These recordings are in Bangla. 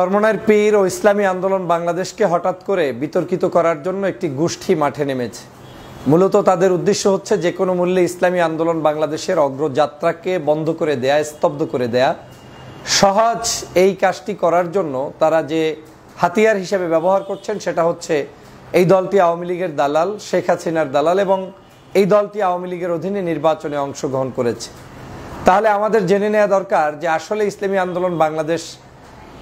চরমনাইয়ের পীর ও ইসলামী আন্দোলন বাংলাদেশকে হঠাৎ করে বিতর্কিত করার জন্য একটি গোষ্ঠী মাঠে নেমেছে। মূলত তাদের উদ্দেশ্য হচ্ছে যে কোনো মূল্যে ইসলামী আন্দোলন বাংলাদেশের অগ্রযাত্রাকে বন্ধ করে দেয়া, স্তব্ধ করে দেয়া। সহজ এই কাজটি করার জন্য তারা যে হাতিয়ার হিসেবে ব্যবহার করছেন সেটা হচ্ছে এই দলটি আওয়ামী লীগের দালাল, শেখ হাসিনার দালাল, এবং এই দলটি আওয়ামী লীগের অধীনে নির্বাচনে অংশগ্রহণ করেছে। তাহলে আমাদের জেনে নেওয়া দরকার যে আসলে ইসলামী আন্দোলন বাংলাদেশ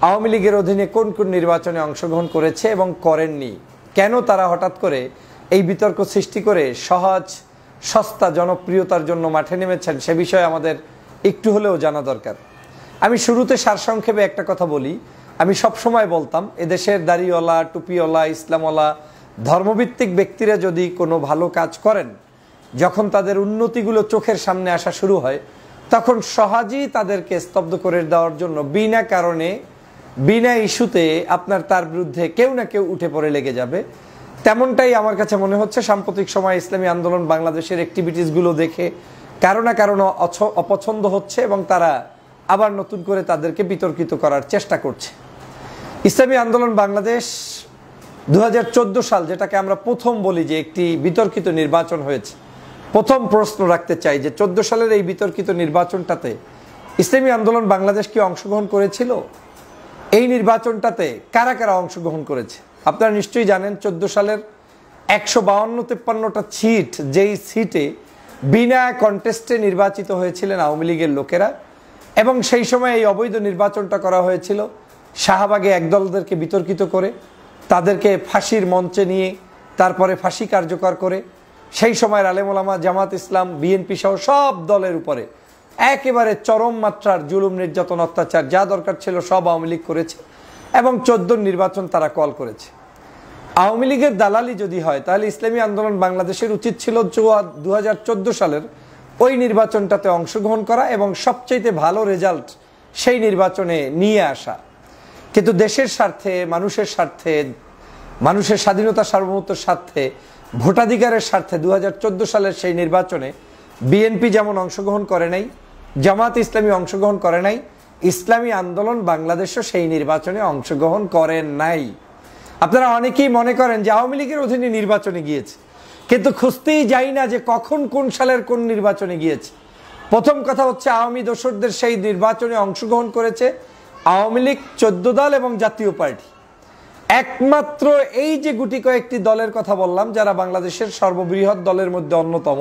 আওয়ামী লীগের অধীনে কোন কোন নির্বাচনে অংশগ্রহণ করেছে এবং করেননি, কেন তারা হঠাৎ করে এই বিতর্ক সৃষ্টি করে সহজ সস্তা জনপ্রিয়তার জন্য মাঠে নেমেছেন, সে বিষয়ে আমাদের একটু হলেও জানা দরকার। আমি শুরুতে সারসংক্ষেপে একটা কথা বলি। আমি সবসময় বলতাম এদেশের দাড়িওয়ালা, টুপিওয়ালা, ইসলামওয়ালা ধর্মভিত্তিক ব্যক্তিরা যদি কোনো ভালো কাজ করেন, যখন তাদের উন্নতিগুলো চোখের সামনে আসা শুরু হয়, তখন সহজেই তাদেরকে স্তব্ধ করে দেওয়ার জন্য বিনা কারণে, বিনা ইস্যুতে আপনার তার বিরুদ্ধে কেউ না কেউ উঠে পড়ে লেগে যাবে। তেমনটাই আমার কাছে মনে হচ্ছে সাম্প্রতিক সময় ইসলামী আন্দোলন বাংলাদেশের অ্যাক্টিভিটিসগুলো দেখে কারো না কারো অপছন্দ হচ্ছে এবং তারা আবার নতুন করে তাদেরকে বিতর্কিত করার চেষ্টা করছে। ইসলামী আন্দোলন বাংলাদেশ 2014 সাল, যেটাকে আমরা প্রথম বলি যে একটি বিতর্কিত নির্বাচন হয়েছে, প্রথম প্রশ্ন রাখতে চাই যে 14 সালের এই বিতর্কিত নির্বাচনটাতে ইসলামী আন্দোলন বাংলাদেশ কি অংশগ্রহণ করেছিল? এই নির্বাচনটাতে কারা কারা অংশগ্রহণ করেছে? আপনারা নিশ্চয়ই জানেন 14 সালের 152-53টা সিট, যেই সিটে বিনা কন্টেস্টে নির্বাচিত হয়েছিলেন আওয়ামী লীগের লোকেরা, এবং সেই সময় এই অবৈধ নির্বাচনটা করা হয়েছিল শাহবাগে একদলদেরকে বিতর্কিত করে, তাদেরকে ফাঁসির মঞ্চে নিয়ে তারপরে ফাঁসি কার্যকর করে সেই সময়ের আলেম ওলামা, জামাত ইসলাম, বিএনপি সহ সব দলের উপরে একেবারে চরম মাত্রার জুলুম, নির্যাতন, অত্যাচার যা দরকার ছিল সব আওয়ামী লীগ করেছে এবং 14 নির্বাচন তারা কল করেছে। আওয়ামী লীগের দালালি যদি হয় তাহলে ইসলামী আন্দোলন বাংলাদেশের উচিত ছিল 2014 সালের ওই নির্বাচনটাতে অংশগ্রহণ করা এবং সবচেয়ে ভালো রেজাল্ট সেই নির্বাচনে নিয়ে আসা। কিন্তু দেশের স্বার্থে, মানুষের স্বার্থে, মানুষের স্বাধীনতা সার্বভৌমত্বের স্বার্থে, ভোটাধিকারের স্বার্থে 2014 সালের সেই নির্বাচনে বিএনপি যেমন অংশগ্রহণ করে নাই, জামাত ইসলামী অংশগ্রহণ করে নাই, ইসলামী আন্দোলন বাংলাদেশও সেই নির্বাচনে অংশগ্রহণ করেন নাই। আপনারা অনেকেই মনে করেন যে আওয়ামী লীগের অধীনে নির্বাচনে গিয়েছে, কিন্তু খুঁজতেই যাই না যে কখন কোন সালের কোন নির্বাচনে গিয়েছে। প্রথম কথা হচ্ছে আওয়ামী দোসরদের সেই নির্বাচনে অংশগ্রহণ করেছে আওয়ামী লীগ, 14 দল এবং জাতীয় পার্টি। একমাত্র এই যে গুটি কয়েকটি দলের কথা বললাম যারা বাংলাদেশের সর্ববৃহৎ দলের মধ্যে অন্যতম,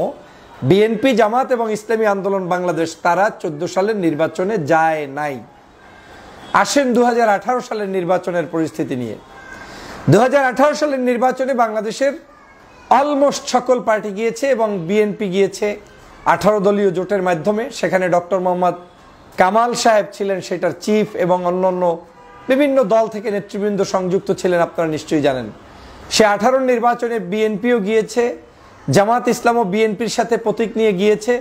বিএনপি, জামাত এবং ইসলামী আন্দোলন বাংলাদেশ, তারা 14 সালের নির্বাচনে যায় নাই। আসেন 2018 সালের নির্বাচনের পরিস্থিতি নিয়ে। 2018 সালের নির্বাচনে বাংলাদেশের অলমোস্ট সকল পার্টি গিয়েছে এবং বিএনপি গিয়েছে 18 দলীয় জোটের মাধ্যমে। সেখানে ডক্টর মোহাম্মদ কামাল সাহেব ছিলেন সেটার চিফ এবং অন্যান্য বিভিন্ন দল থেকে নেতৃবৃন্দ সংযুক্ত ছিলেন, আপনারা নিশ্চয়ই জানেন। সে 18 নির্বাচনে বিএনপিও গিয়েছে, জামাত ইসলামও বিএনপির সাথে প্রতীক নিয়ে গিয়েছে,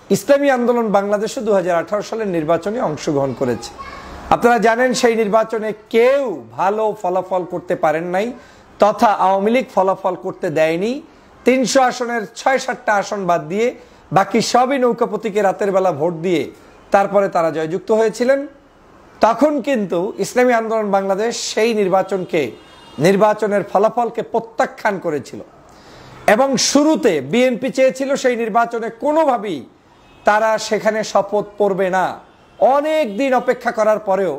ইসলামী আন্দোলন বাংলাদেশও 2018 সালের নির্বাচনে অংশগ্রহণ করেছে। আপনারা জানেন সেই নির্বাচনে কেউ ভালো ফলাফল করতে পারেন নাই, তথা আওয়ামী লীগ ফলাফল করতে দেয়নি। 300 আসনের 6-7টা আসন বাদ দিয়ে বাকি সবই নৌকা প্রতীকে রাতের বেলা ভোট দিয়ে তারপরে তারা জয়যুক্ত হয়েছিলেন। তখন কিন্তু ইসলামী আন্দোলন বাংলাদেশ সেই নির্বাচনের ফলাফলকে প্রত্যাখ্যান করেছিল এবং শুরুতে বিএনপি চেয়েছিল সেই নির্বাচনে কোনোভাবেই তারা সেখানে শপথ পড়বে না। অনেক দিন অপেক্ষা করার পরেও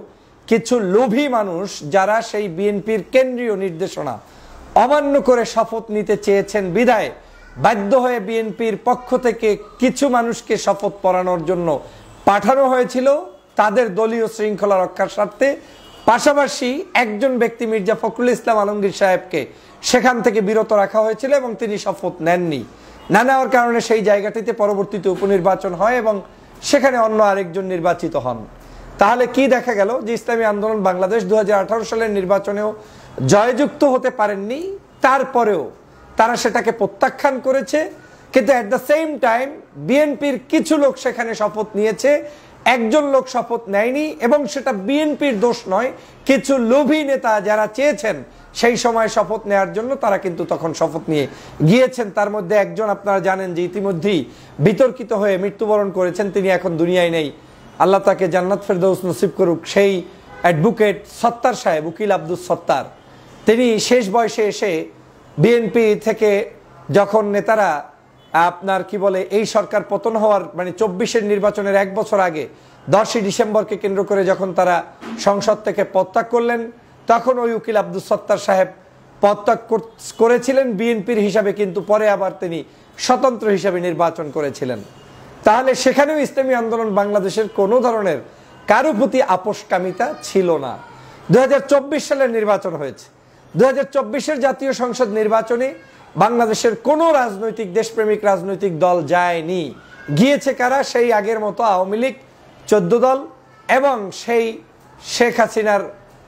কিছু লোভী মানুষ যারা সেই বিএনপির কেন্দ্রীয় নির্দেশনা অমান্য করে শপথ নিতে চেয়েছেন বিধায় বাধ্য হয়ে বিএনপির পক্ষ থেকে কিছু মানুষকে শপথ পড়ানোর জন্য পাঠানো হয়েছিল তাদের দলীয় শৃঙ্খলা রক্ষার স্বার্থে। পাশাপাশি একজন ব্যক্তি মির্জা ফখরুল ইসলাম আলমগীর সাহেবকে সেখান থেকে বিরত রাখা হয়েছিল এবং তিনি শপথ নেননি। না নেওয়ার কারণে সেই জায়গাটিতে পরবর্তীতে উপনির্বাচন হয় এবং সেখানে অন্য আরেকজন নির্বাচিত হন। তাহলে কি দেখা গেল যে ইসলামী আন্দোলন বাংলাদেশ 2018 সালের নির্বাচনেও জয়যুক্ত হতে পারেননি, তারপরেও তারা সেটাকে প্রত্যাখ্যান করেছে। কিন্তু অ্যাট দ্য সেম টাইম বিএনপির কিছু লোক সেখানে শপথ নিয়েছে, একজন লোক শপথ নেয়নি এবং সেটা বিএনপির দোষ নয়। কিছু লোভী নেতা যারা চেয়েছেন সেই সময় শপথ নেওয়ার জন্য তারা কিন্তু তখন শপথ নিয়ে গিয়েছেন। তার মধ্যে একজন আপনারা জানেন যে ইতিমধ্যেই বিতর্কিত হয়ে মৃত্যুবরণ করেছেন, তিনি এখন দুনিয়ায় নেই। আল্লাহ তাকে জান্নাত ফেরদৌস নসিব করুক। সেই অ্যাডভোকেট সত্তার সাহেব, উকিল আব্দুল সত্তার, তিনি শেষ বয়সে এসে বিএনপি থেকে যখন নেতারা আপনার কি বলে এই সরকার পতন হওয়ার মানে 24-এর নির্বাচনের 1 বছর আগে 10ই ডিসেম্বরকে কেন্দ্র করে যখন তারা সংসদ থেকে পদত্যাগ করলেন, তখন ওই উকিল আব্দুল সত্তার সাহেব পদত্যাগ করেছিলেন বিএনপির হিসাবে, কিন্তু পরে আবার তিনি স্বতন্ত্র হিসাবে নির্বাচন করেছিলেন। তাহলে সেখানেও ইসলামী আন্দোলন বাংলাদেশের কোনো ধরনের কারো প্রতি আপোষকামিতা ছিল না। 2024 সালের নির্বাচন হয়েছে। 2024-এর জাতীয় সংসদ নির্বাচনে বাংলাদেশের কোনো রাজনৈতিক দেশপ্রেমিক রাজনৈতিক দল যায়নি। গিয়েছে কারা? সেই আগের মতো আওয়ামী লীগ 14 দল এবং সেই শেখ হাসিনার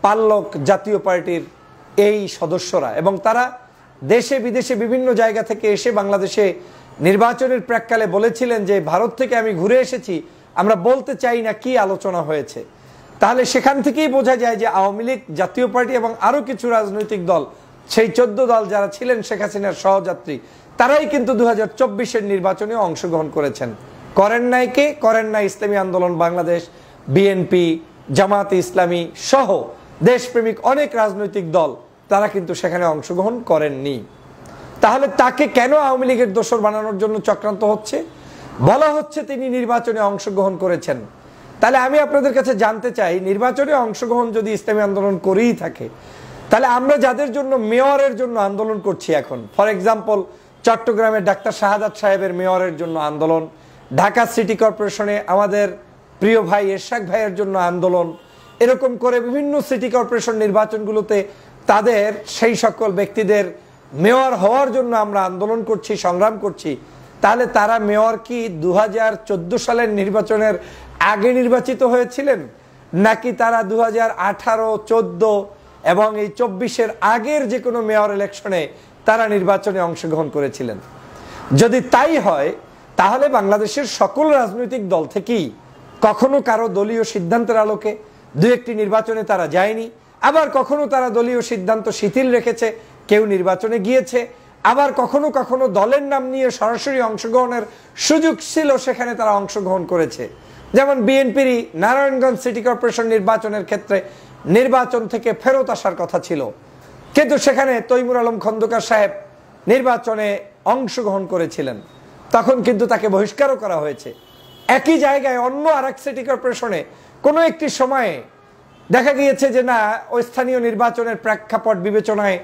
পাল্লক জাতীয় পার্টির এই সদস্যরা, এবং তারা দেশে বিদেশে বিভিন্ন জায়গা থেকে এসে বাংলাদেশে নির্বাচনের প্রাক্কালে বলেছিলেন যে ভারত থেকে আমি ঘুরে এসেছি, আমরা বলতে চাই না কি আলোচনা হয়েছে। তাহলে সেখান থেকেই বোঝা যায় যে আওয়ামী লীগ, জাতীয় পার্টি এবং আরো কিছু রাজনৈতিক দল, সেই 14 দল যারা ছিলেন শেখ হাসিনার সহযাত্রী, তারাই কিন্তু 2024-এর নির্বাচনে অংশগ্রহণ করেছেন। করেন নাই কে? করেন নাই ইসলামী আন্দোলন বাংলাদেশ, বিএনপি, জামাতে ইসলামী সহ দেশপ্রেমিক অনেক রাজনৈতিক দল, তারা কিন্তু সেখানে অংশগ্রহণ করেননি। তাহলে তাকে কেন আওয়ামী লীগের দোসর বানানোর জন্য চক্রান্ত হচ্ছে? বলা হচ্ছে তিনি নির্বাচনে অংশগ্রহণ করেছেন। তাহলে আমি আপনাদের কাছে জানতে চাই, নির্বাচনে অংশগ্রহণ যদি ইসলামী আন্দোলন করেই থাকে, তাহলে আমরা যাদের জন্য মেয়রের জন্য আন্দোলন করছি এখন, ফর এক্সাম্পল চট্টগ্রামের ডাক্তার শাহাদাত সাহেবের মেয়রের জন্য আন্দোলন, ঢাকা সিটি কর্পোরেশনে আমাদের প্রিয় ভাই এরশাদ ভাইয়ের জন্য আন্দোলন, এরকম করে বিভিন্ন সিটি কর্পোরেশন নির্বাচনগুলোতে তাদের সেই সকল ব্যক্তিদের মেয়র হওয়ার জন্য আমরা আন্দোলন করছি, সংগ্রাম করছি। তাহলে তারা মেয়র কি 2014 সালের নির্বাচনের আগে নির্বাচিত হয়েছিলেন, নাকি তারা 2018, 14 এবং এই 24-এর আগের যে কোনো মেয়র ইলেকশনে তারা নির্বাচনে অংশগ্রহণ করেছিলেন? যদি তাই হয়, তাহলে বাংলাদেশের সকল রাজনৈতিক দল থেকেই কখনো কারো দলীয় সিদ্ধান্তের আলোকে 2-1টি নির্বাচনে তারা যায়নি, আবার কখনো তারা দলীয় সিদ্ধান্ত শিথিল রেখেছে, কেউ নির্বাচনে গিয়েছে, আবার কখনো কখনো দলের নাম নিয়ে সরাসরি অংশগ্রহণের সুযোগ ছিল, সেখানে তারা অংশগ্রহণ করেছে। যেমন বিএনপির নারায়ণগঞ্জ সিটি কর্পোরেশন নির্বাচনের ক্ষেত্রে নির্বাচন থেকে ফেরত আসার কথা ছিল, কিন্তু সেখানে তৈমুর আলম খন্দকার সাহেব নির্বাচনে অংশগ্রহণ করেছিলেন, তখন কিন্তু তাকে বহিষ্কারও করা হয়েছে। একই জায়গায় অন্য আরেক সিটি কর্পোরেশনে কোনো একটি সময়ে দেখা গিয়েছে যে না, ওই স্থানীয় নির্বাচনের প্রেক্ষাপট বিবেচনায়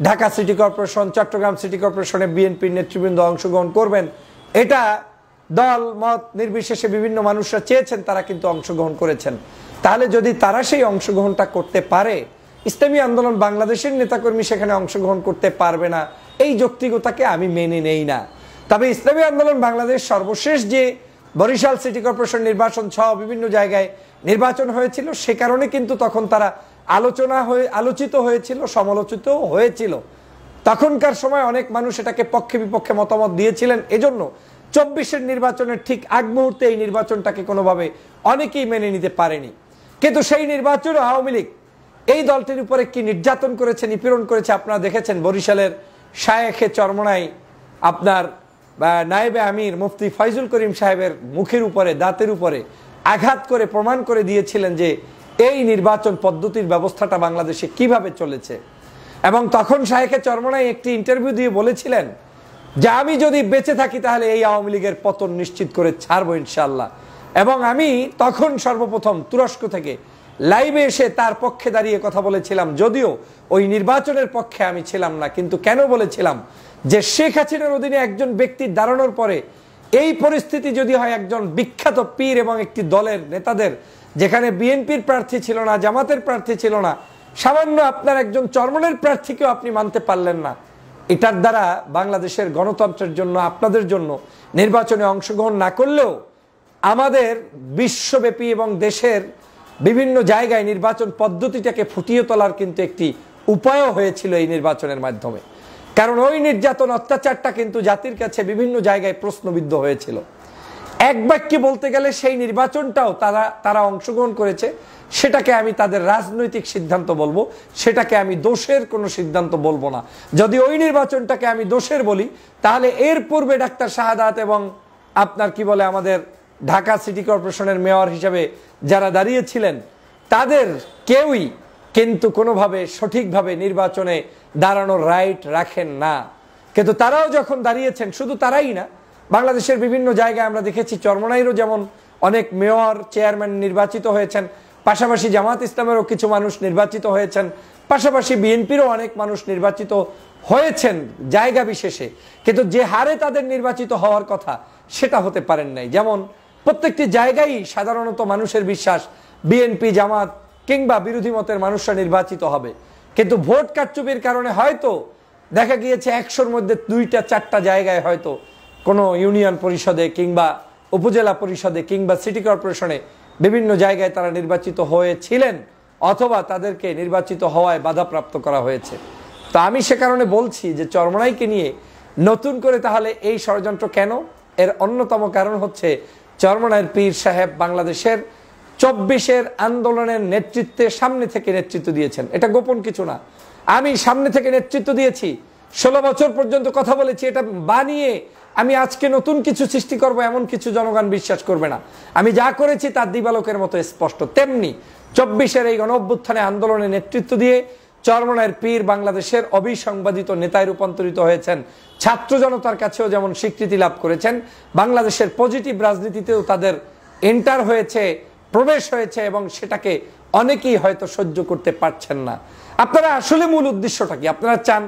Dhaka city corporation, Chattogram city কর্পোরেশনে বিএনপির নেতৃবৃন্দ অংশগ্রহণ করবেন, এটা দল মত নির্বিশেষে বিভিন্ন মানুষরা চেয়েছেন, তারা কিন্তু অংশগ্রহণ করেছেন। তাহলে যদি তারা সেই অংশগ্রহণটা করতে পারে, ইসলামী আন্দোলন বাংলাদেশের নেতাকর্মী সেখানে অংশগ্রহণ করতে পারবে না, এই যৌক্তিকতাকে আমি মেনে নেই না। তবে ইসলামী আন্দোলন বাংলাদেশ সর্বশেষ যে বরিশাল সিটি কর্পোরেশন নির্বাচন সহ বিভিন্ন জায়গায় নির্বাচন হয়েছিল, সে কারণে কিন্তু তখন তারা আলোচিত হয়েছিল, সমালোচিত হয়েছিল। তখনকার সময় অনেক মানুষ এটাকে পক্ষে বিপক্ষে মতামত দিয়েছিলেন। এজন্য 24-এর নির্বাচনের ঠিক আগ মুহূর্তে এই নির্বাচনটাকে কোনোভাবে অনেকেই মেনে নিতে পারেনি। কিন্তু সেই নির্বাচনে আওয়ামী লীগ এই দলটির উপরে কি নির্যাতন করেছে, নিপীড়ন করেছে আপনারা দেখেছেন। বরিশালের শায়েখে চরমনাই আপনার নায়েবে আমির মুফতি ফয়জুল করিম সাহেবের মুখের উপরে, দাঁতের উপরে আঘাত করে প্রমাণ করে দিয়েছিলেন যে এই নির্বাচন পদ্ধতির ব্যবস্থাটা বাংলাদেশে কিভাবে চলেছে। এবং তখন শায়েখে চরমনাই একটি ইন্টারভিউ দিয়ে বলেছিলেন যে আমি যদি বেঁচে থাকি তাহলে এই আওয়ামী লীগের পতন নিশ্চিত করে ছাড়বো ইনশাআল্লাহ। এবং আমি তখন সর্বপ্রথম তুরস্ক থেকে লাইভে এসে তার পক্ষে দাঁড়িয়ে কথা বলেছিলাম, যদিও ওই নির্বাচনের পক্ষে আমি ছিলাম না, কিন্তু কেন বলেছিলাম যে শেখ হাসিনার অধীনে একজন ব্যক্তি দাঁড়ানোর পরে এই পরিস্থিতি যদি হয়, একজন বিখ্যাত পীর এবং একটি দলের নেতাদের, যেখানে বিএনপির প্রার্থী ছিল না, জামাতের প্রার্থী ছিল না, সামান্য আপনার একজন চরমনের প্রার্থীকেও আপনি মানতে পারলেন না, এটার দ্বারা বাংলাদেশের গণতন্ত্রের জন্য, আপনাদের জন্য নির্বাচনে অংশগ্রহণ না করলেও আমাদের বিশ্বব্যাপী এবং দেশের বিভিন্ন জায়গায় নির্বাচন পদ্ধতিটাকে ফুটিয়ে তোলার কিন্তু একটি উপায়ও হয়েছিল এই নির্বাচনের মাধ্যমে। কারণ ওই নির্যাতন, অত্যাচারটা কিন্তু জাতির কাছে বিভিন্ন জায়গায় প্রশ্নবিদ্ধ হয়েছিল। এক বাক্যে বলতে গেলে সেই নির্বাচনটাও তারা অংশগ্রহণ করেছে, সেটাকে আমি তাদের রাজনৈতিক সিদ্ধান্ত বলবো, সেটাকে আমি দোষের কোনো সিদ্ধান্ত বলবো না। যদি ওই নির্বাচনটাকে আমি দোষের বলি, তাহলে এর পূর্বে ডাক্তার শাহাদাত এবং আপনার কি বলে আমাদের ঢাকা সিটি কর্পোরেশনের মেয়র হিসেবে যারা দাঁড়িয়েছিলেন, তাদের কেউই কিন্তু কোনোভাবে সঠিকভাবে নির্বাচনে দাঁড়ানোর রাইট রাখেন না। কিন্তু তারাও যখন দাঁড়িয়েছেন, শুধু তারাই না, বাংলাদেশের বিভিন্ন জায়গায় আমরা দেখেছি চরমনাইরও যেমন অনেক মেয়র চেয়ারম্যান নির্বাচিত হয়েছেন, পাশাপাশি জামাত ইসলামেরও কিছু মানুষ নির্বাচিত হয়েছেন, পাশাপাশি বিএনপিরও অনেক মানুষ নির্বাচিত হয়েছেন জায়গা বিশেষে। কিন্তু যে হারে তাদের নির্বাচিত হওয়ার কথা সেটা হতে পারেন নাই। যেমন প্রত্যেকটি জায়গায় সাধারণত মানুষের বিশ্বাস বিএনপি, জামাত কিংবা বিরোধী মতের মানুষরা নির্বাচিত হবে, কিন্তু ভোট কারচুপির কারণে হয়তো দেখা গিয়েছে 100-র মধ্যে 2-4টা জায়গায় হয়তো কোনো ইউনিয়ন পরিষদে কিংবা উপজেলা পরিষদে কিংবা সিটি কর্পোরেশনে বিভিন্ন জায়গায় তারা নির্বাচিত হয়েছিলেন, অথবা তাদেরকে নির্বাচিত হওয়ায় বাধাপ্রাপ্ত করা হয়েছে। তো আমি সে কারণে বলছি যে চরমনাইকে নিয়ে নতুন করে তাহলে এই ষড়যন্ত্র কেন? এর অন্যতম কারণ হচ্ছে চরমনাইয়ের পীর সাহেব বাংলাদেশের 24-এর আন্দোলনের নেতৃত্বে সামনে থেকে নেতৃত্ব দিয়েছেন। এটা গোপন কিছু না, আমি সামনে থেকে নেতৃত্ব দিয়েছি, 16 বছর পর্যন্ত কথা বলেছি। এটা বানিয়ে আমি আজকে নতুন কিছু সৃষ্টি করব এমন কিছু জনগণ বিশ্বাস করবে না। আমি যা করেছি তার দিবালোকের মতো স্পষ্ট। তেমনি 24-এর এই গণঅভ্যুত্থানে আন্দোলনে নেতৃত্ব দিয়ে চরমনাইয়ের পীর বাংলাদেশের অবিসংবাদিত নেতায় রূপান্তরিত হয়েছেন। ছাত্র জনতার কাছেও যেমন স্বীকৃতি লাভ করেছেন, বাংলাদেশের পজিটিভ রাজনীতিতেও তাদের এন্টার হয়েছে, প্রবেশ হয়েছে, এবং সেটাকে অনেকেই হয়তো সহ্য করতে পারছেন না। আপনারা আসলে মূল উদ্দেশ্যটা কি? আপনারা চান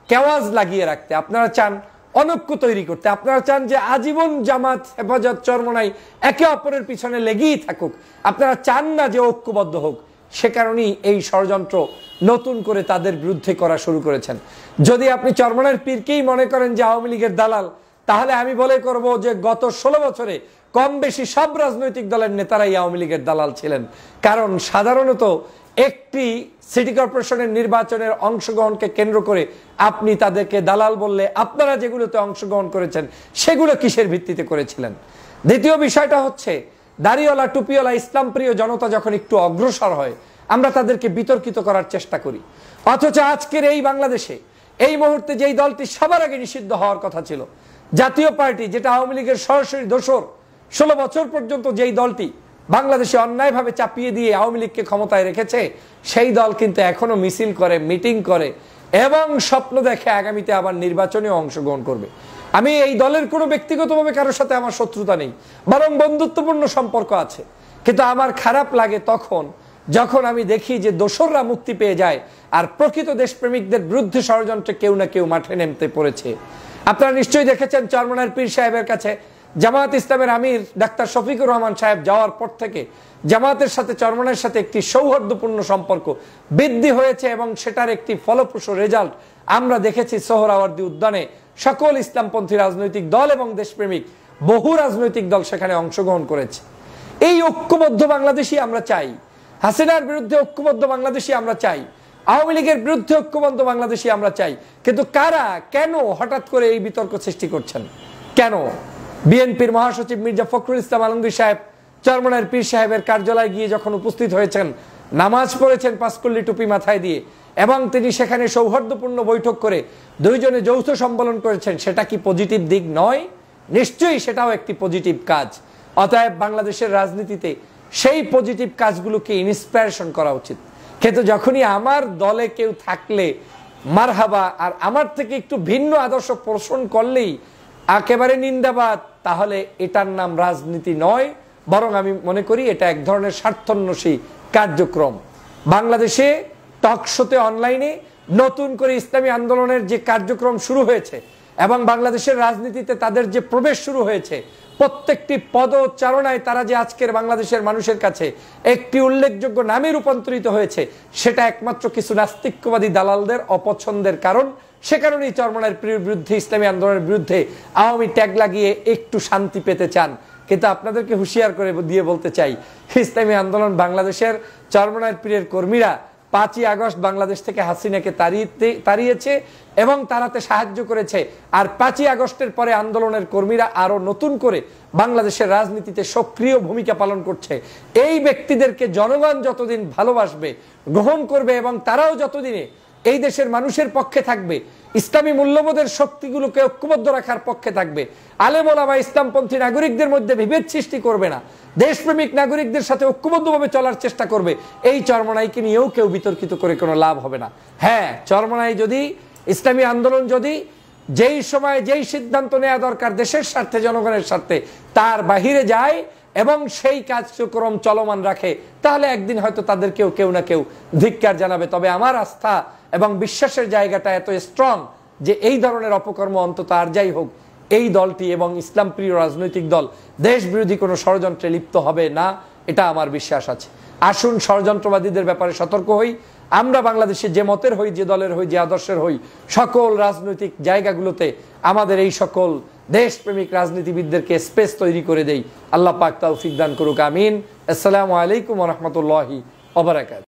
কেওয়াজ লাগিয়ে রাখতে, আপনারা চান অনৈক্য তৈরি করতে, আপনারা চান যে আজীবন জামাত, হেফাজত, চরমনাই একে অপরের পিছনে লেগেই থাকুক, আপনারা চান না যে ঐক্যবদ্ধ হোক। সে কারণেই এই ষড়যন্ত্র নতুন করে তাদের বিরুদ্ধে করা শুরু করেছেন। যদি আপনি চরমনাইয়ের পীরকেই মনে করেন যে আওয়ামী লীগের দালাল, তাহলে আমি বলে করব যে গত 16 বছরে কম বেশি সব রাজনৈতিক দলের নেতারাই আওয়ামী লীগের দালাল ছিলেন। কারণ সাধারণত একটি সিটি কর্পোরেশনের নির্বাচনের অংশগ্রহণকে কেন্দ্র করে আপনি তাদেরকে দালাল বললে আপনারা যেগুলোতে অংশগ্রহণ করেছেন সেগুলো কিসের ভিত্তিতে করেছিলেন? দ্বিতীয় বিষয়টা হচ্ছে দাড়িওয়ালা, টুপিওয়ালা, ইসলাম প্রিয় জনতা যখন একটু অগ্রসর হয় আমরা তাদেরকে বিতর্কিত করার চেষ্টা করি। অথচ আজকের এই বাংলাদেশে এই মুহূর্তে যেই দলটি সবার আগে নিষিদ্ধ হওয়ার কথা ছিল, জাতীয় পার্টি, যেটা আওয়ামী লীগের সরাসরি দোসর, 16 বছর পর্যন্ত যেই দলটি বাংলাদেশে অন্যায়ভাবে চাপিয়ে দিয়ে আওয়ামী লীগকে ক্ষমতায় রেখেছে, সেই দল কিন্তু এখনো মিছিল করে, মিটিং করে এবং স্বপ্ন দেখে আগামীতে আবার নির্বাচনে অংশগ্রহণ করবে। আমি এই দলের কোনো ব্যক্তিগতভাবে কারোর সাথে আমার শত্রুতা নেই, বরং বন্ধুত্বপূর্ণ সম্পর্ক আছে। কিন্তু আমার খারাপ লাগে তখন যখন আমি দেখি যে দোসররা মুক্তি পেয়ে যায় আর প্রকৃত দেশপ্রেমিকদের বিরুদ্ধে ষড়যন্ত্রে কেউ না কেউ মাঠে নেমতে পড়েছে। আপনারা নিশ্চয়ই দেখেছেন চরমনাইয়ের পীর সাহেবের কাছে জামায়াত ইসলামের আমির ডাক্তার শফিকুর রহমান সাহেব যাওয়ার পর থেকে জামায়াতের সাথে চরমনাইয়ের সাথে একটি সৌহার্দ্যপূর্ণ সম্পর্ক বৃদ্ধি হয়েছে, এবং সেটার একটি ফলপ্রসূ রেজাল্ট আমরা দেখেছি সোহরাওয়ার্দী উদ্যানে। সকল ইসলামপন্থী রাজনৈতিক দল এবং দেশপ্রেমিক বহু রাজনৈতিক দল সেখানে অংশগ্রহণ করেছে। এই ঐক্যবদ্ধ বাংলাদেশই আমরা চাই, হাসিনার বিরুদ্ধে ঐক্যবদ্ধ বাংলাদেশই আমরা চাই, আওয়ামী লীগের বিরুদ্ধে ঐক্যবদ্ধ বাংলাদেশই আমরা চাই। কিন্তু কারা, কেন হঠাৎ করে এই বিতর্ক সৃষ্টি করছেন? কেন? বিএনপির মহাসচিব মির্জা ফখরুল ইসলাম আলমগীর সাহেব চরমনাইয়ের পীর সাহেবের কার্যালয়ে গিয়ে যখন উপস্থিত হয়েছেন, নামাজ পড়েছেন পাঁচকল্লি টুপি মাথায় দিয়ে, এবং তিনি সেখানে সৌহার্দ্যপূর্ণ বৈঠক করে দুইজনে যৌথ সম্মেলন করেছেন, সেটা কি পজিটিভ দিক নয়? নিশ্চয়ই সেটাও একটি পজিটিভ কাজ। অতএব বাংলাদেশের রাজনীতিতে সেই পজিটিভ কাজগুলোকে ইন্সপিরেশন করা উচিত। কিন্তু যখনই আমার দলে কেউ থাকলে মারহাবা, আর আমার থেকে একটু ভিন্ন আদর্শ পোষণ করলেই একেবারে নিন্দাবাদ, তাহলে এটার নাম রাজনীতি নয়, বরং আমি মনে করি এটা এক ধরনের স্বার্থন্বেষী কার্যক্রম। বাংলাদেশে টকশোতে, অনলাইনে নতুন করে ইসলামী আন্দোলনের যে কার্যক্রম শুরু হয়েছে এবং বাংলাদেশের রাজনীতিতে তাদের যে প্রবেশ শুরু হয়েছে, প্রত্যেকটি পদচারণায় তারা যে আজকের বাংলাদেশের মানুষের কাছে একটি উল্লেখযোগ্য নামে রূপান্তরিত হয়েছে, সেটা একমাত্র কিছু নাস্তিক্যবাদী দালালদের অপছন্দের কারণ। সে কারণেই চরমনাইয়ের বিরুদ্ধে, ইসলামী আন্দোলনের বিরুদ্ধে আওয়ামী ট্যাগ লাগিয়ে একটু শান্তি পেতে চান। কিন্তু আপনাদেরকে হুঁশিয়ার করে দিয়ে বলতে চাই, ইসলামী আন্দোলন বাংলাদেশের চরমনাইয়ের পীরের কর্মীরা 5ই আগস্ট বাংলাদেশ থেকে হাসিনাকে তাড়িয়েছে এবং তাড়াতে সাহায্য করেছে। আর 5ই আগস্টের পরে আন্দোলনের কর্মীরা আরো নতুন করে বাংলাদেশের রাজনীতিতে সক্রিয় ভূমিকা পালন করছে। এই ব্যক্তিদেরকে জনগণ যতদিন ভালোবাসবে, গ্রহণ করবে, এবং তারাও যতদিনে এই দেশের মানুষের পক্ষে থাকবে, ইসলামী মূল্যবোধের শক্তিগুলোকে ঐক্যবদ্ধ রাখার পক্ষে থাকবে, আলেম ওলামা ইসলামপন্থী নাগরিকদের মধ্যে বিভেদ সৃষ্টি করবে না, দেশপ্রেমিক নাগরিকদের সাথে ঐক্যবদ্ধভাবে চলার চেষ্টা করবে, এই চরমনাইকে নিয়েও কেউ বিতর্কিত করে কোনো লাভ হবে না। হ্যাঁ, চরমনাই যদি, ইসলামী আন্দোলন যদি যেই সময় যেই সিদ্ধান্ত নেওয়া দরকার দেশের স্বার্থে, জনগণের স্বার্থে, তার বাহিরে যায় এবং সেই কার্যক্রম চলমান রাখে, তাহলে একদিন হয়তো তাদেরকেও কেউ না কেউ ধিক্কার জানাবে। তবে আমার আস্থা এবং বিশ্বাসের জায়গাটা এত স্ট্রং যে এই ধরনের অপকর্ম অন্তত আর যাই হোক এই দলটি এবং ইসলাম প্রিয় রাজনৈতিক দল দেশ বিরোধী কোনো ষড়যন্ত্রে লিপ্ত হবে না, এটা আমার বিশ্বাস আছে। আসুন ষড়যন্ত্রবাদীদের ব্যাপারে সতর্ক হই। আমরা বাংলাদেশে যে মতের হই, যে দলের হই, যে আদর্শের হই, সকল রাজনৈতিক জায়গাগুলোতে আমাদের এই সকল দেশপ্রেমিক রাজনীতিবিদদেরকে স্পেস তৈরি করে দেই। আল্লাহ পাক তৌফিক দান করুক, আমিন। আসসালামু আলাইকুম ওয়া রাহমাতুল্লাহি ওয়া বারাকাতুহু।